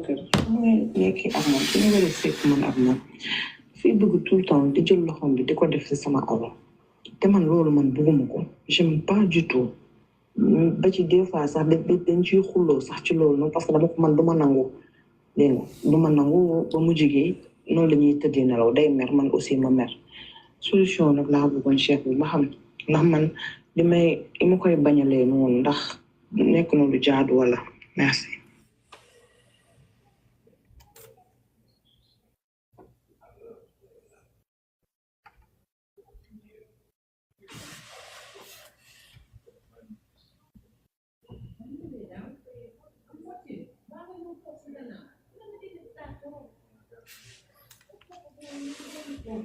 Babacar mooy nekk ak moom su ñu war a sekk man ak moom fii bëgg tout le temps di jël loxoom bi di ko def si sama awra te man loolu man bëgguma ko j'aime pas du tout ba ci des fois sax dañ ciy xulloo sax ci loolu noonu parce que dama ko man duma nangu dégg nga duma nangu ba mu jigee noonu la ñuy tëddee nelaw day mer man aussi ma mer solution nag laa bëggoon Cheikh bi ma xam ndax man li ma koy bañalee noonu ndax nekk na lu jaadu wala merci.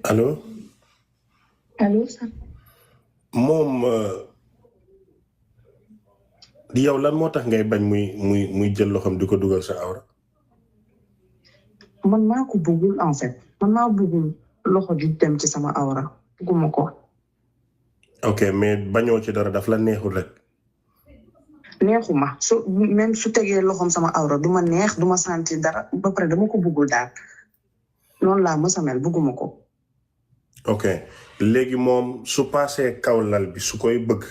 allo. allo. moom yow lan moo tax ngay bañ muy jël loxoom di ko dugal sa awra. man maa ko bëggul en fait man maa bëggul loxo di dem ci sama awra bëgguma ko. ok mais bañoo ci dara daf la neexul rek. neexuma même su tegee loxoom sama awra du ma neex du ma sentir dara ba pare dama ko bëggul daal noonu laa mës a mel bëgguma ko. ok léegi moom su paasee kaw lal bi su koy bëgg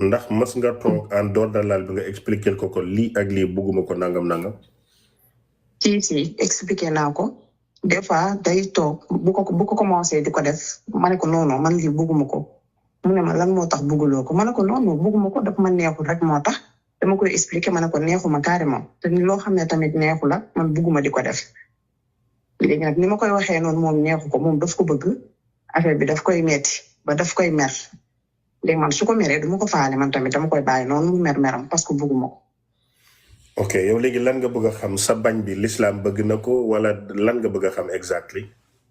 ndax mës nga toog en dehors de lal bi nga expliquer ko lii ak lii bëgguma ko nangam. si expliqué naa ko des fois day toog bu ko commencé di ko def ma ne ko non man lii bëgguma ko mu ne ma lan moo tax bëgguloo ko ma ne ko non bëgguma ko daf ma neexul rek moo tax dama koy expliqué ma ne ko neexuma carrément te loo xam ne tamit neexu la man bëgguma di ko def léegi nag ni ma koy waxee noonu moom neexu ko moom daf ko bëgg affaire bi daf koy metti ba daf koy mer léegi man su ko meree du ma ko faale man tamit dama koy bàyyi noonu mu meram parce que bëgguma ko. ok yow léegi lan nga bëgg a xam sa bañ bi l'islam bëgg na ko wala lan nga bëgg a xam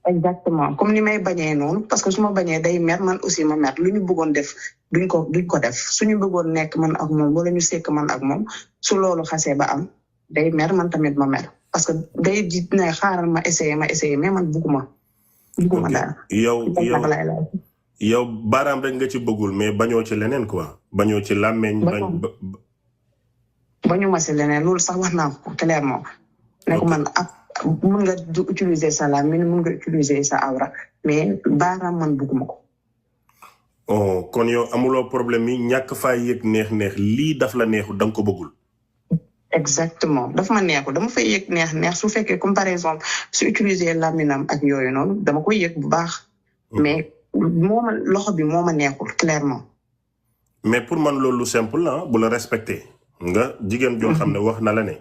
exactement comme ni may bañee noonu parce que su ma bañee day mer man aussi ma mer lu ñu bëggoon def duñ ko def suñu bëggoon nekk man ak moom wala ñu sekk man ak moom su loolu xasee ba am day mer man tamit ma mer parce que day di ne xaaral ma essayer mais man bëgguma daal. yow baaraam rek nga ci bëggul mais bañoo ci leneen quoi bañoo ci làmmeñ bañu ma si leneen loolu sax wax naa ko clairement ne ko man mun nga utiliser sa làmmiñ mun nga utiliser sa awra mais baaraam man bëgguma ko. oh kon yow amuloo problème yi ñàkk faa yëg neex lii daf la neexu danga ko bëggul. exactement daf ma neexu dama fay yëg neex su fekkee comme par exemple su utiliser làmminam ak yooyu noonu dama koy yëg bu baax. mais loxo bi moo ma neexul clairement. mais pour man loolu lu simple la bu la respecté nga jigéen joo xam ne wax na la ne.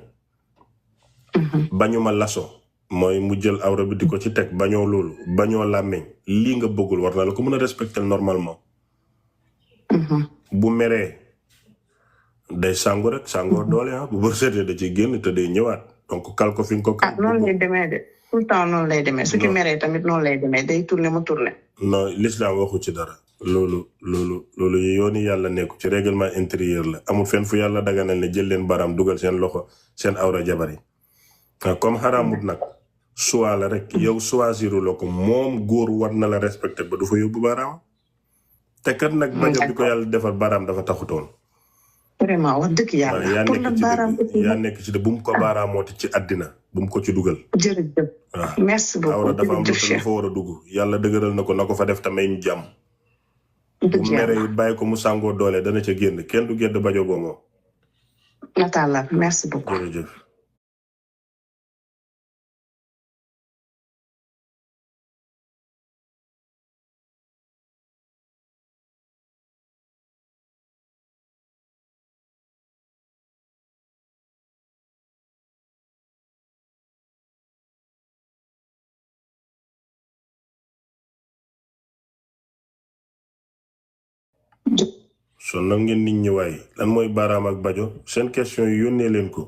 bañuma laso mooy mu jël awra bi di ko ci teg bañoo loolu bañoo làmmeñ lii nga bëggul war na la ko mën a respecté normalement. bu meree day sangu rek sangoo doole bu bër seetee da ciy génn te day ñëwaat donc kal ko fi nga ko. noonu lay demee de tout le temps noonu lay demee su ci meree tamit noonu lay demee day tourner mu tourner. non l'islam waxu ci dara. loolu yooni yàlla nekku ci règlement intérieur la amul fenn fu yàlla daganal ne jël leen baram dugal seen loxo seen awra jabar yi comme xaraamut nag choix la rek yow choisiru la ko moom góor war na la respecté ba du fa yóbbu baaraam te kat nag bajo bi ko yàlla defal baaraam dafa taxutoon. vraiment wax dëgg yàlla pour la baaraam yaa nekk ci de bu mu ko baaraamooti ci àddina bu mu ko ci dugal. jërëjëf merci beaucoup awra dafa am lu fa war a dugg yàlla dëgëral na ko na ko fa def tamay ñu jàmm. bu mere it bàyyi ko mu sàngoo doole dana ca génn kenn du gedd bajo boo moom. nataala merci beaucoup. jërëjëf. son nag ngeen nit ñi waay lan mooy baaraam ak bajo seen question yi yónnee leen ko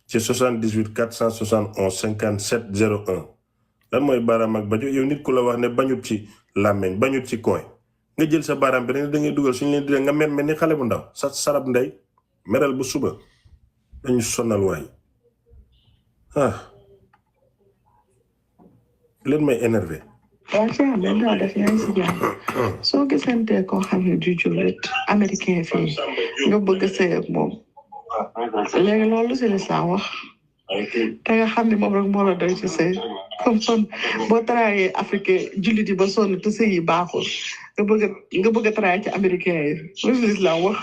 ci 78 471 57 01 lan mooy baaraam ak bajo yow nit ku la wax ne bañut ci làmmeñ bañut ci kooy nga jël sa baaraam bi rek da ngay dugal suñu leen di nga mel ni xale bu ndaw sa sarab ndey meral bu suba dañu sonal waay leen may énervé. waaw si am benn def yaa ngi si jàmm soo gisantee koo xam ne du jullit américain fii nga bëgg a sëy ak moom léegi loolu si lislaam wax te nga xam ne moom rek moo la doy ci sëy comme son boo taraayee Afrique jullit yi ba sonn te sëy yi baaxul nga bëgg a taraay ci américain yi loolu l'islam wax.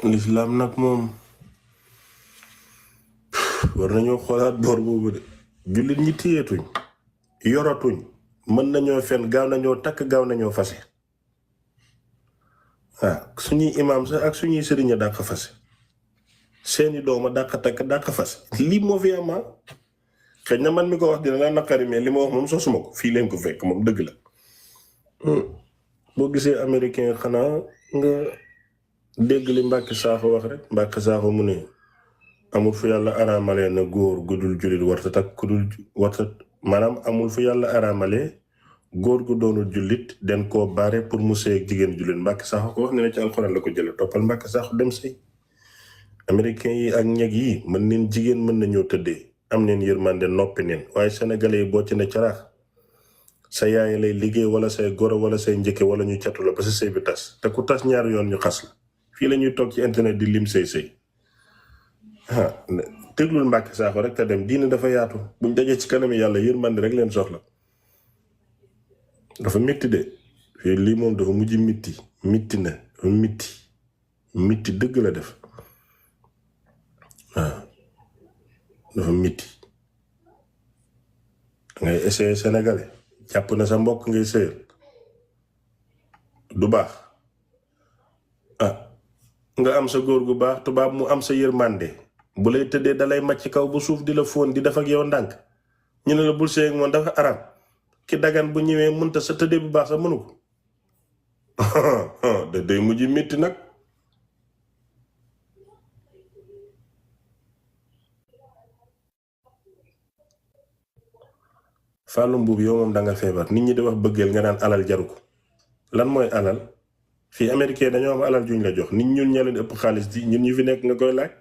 l'islam nag moom war nañoo xoolaat boor boobu de jullit ñi téyeetuñ yoratuñ mën nañoo fen gaaw nañoo takk gaaw nañoo fase suñuy imaam sax ak suñuy sëriñ a dàq fase seeni dooma dàq takk dàq fase lii moo fi am xëy na man mi ko wax dina la naqari mais li ma wax moom sosuma ko fii leen ko fekk moom dëgg la boo gisee américain xanaa nga dégg li Mbàkke Saaxo wax rek Mbàkke Saaxo mu ne amul fu yàlla araamalee na góor gu dul jullit warta takk ku dul warta maanaam amul fu yàlla araamalee góor gu doonul jullit den koo baare pour mu sëy ak jigéen jullit Mbàkke Saaxo ko wax ne na ci alxuraan la ko jële toppal Mbàkke Saaxo dem sëy américain yi ak ñeg yi mën neen jigéen mën nañoo tëddee am neen yërmande noppi neen waaye sénégalais yi boo ci ne caraax sa yaay lay liggéey wala say goro wala say njëkke wala ñu catu la ba sa sëy bi tas te ku tas ñaari yoon ñu xas la fii la ñuy toog ci internet di lim sëy déglul Mbàkke Saaxo rek te dem diine dafa yaatu buñ dajee ci kanam yàlla yërmande rek leen soxla dafa métti de fii lii moom dafa mujj mitti na dafa mitti dëgg la def dafa mitti ngay essayer sénégalais jàpp na sa mbokk ngay sëyal du baax nga am sa góor gu baax tubaab mu am sa yërmande bu lay tëddee dalay màcc kaw bu suuf di la fóon di def ak yow ndànk ñu ne la bul sëy ak moom dafa aram ki dagan bu ñëwee mënta sa tëddee bu baax sax mënu ko da day mujj métti nag Fallou Mbuub yow moom danga feebar nit ñi di wax bëggeel nga naan alal jaru ko lan mooy alal fii américain dañoo am alal juñ la jox nit ñun ña leen ëpp xaalis di ñun ñu fi nekk nga koy laaj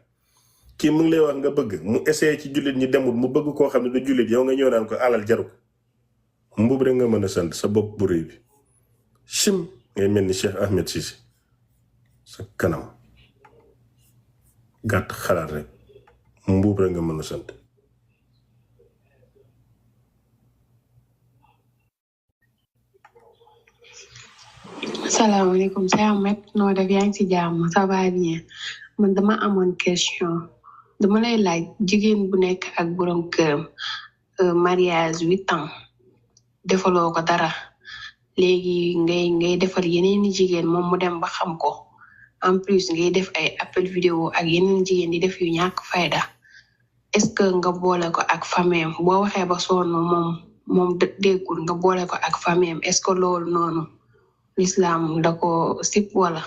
kii mu ngi lay wax nga bëgg mu essayé ci jullit ñi demul mu bëgg koo xam ne du jullit yow nga ñëw naan ko alal jaru ko Mbuub rek nga mën a sant sa bopp bu rëy bi sim ngay mel ni Cheikh Ahmed Cissé sa kanam gàtt xalaat rek Mbuub rek nga mën a sant. salaamaaleykum Cheikh Ahmed noo def yaa ngi ci jàmm ça va bien man dama amoon question dama lay laaj jigéen bu nekk ak borom këram mariage 8 ans defaloo ko dara léegi ngay defal yeneen jigéen moom mu dem ba xam ko en plus ngay def ay appel vidéo ak yeneen jigéen di def yu ñàkk fayda est-ce que nga boole ko ak famille boo waxee ba sonn moom déggul nga boole ko ak famille est-ce que loolu noonu l'islam da ko sip wala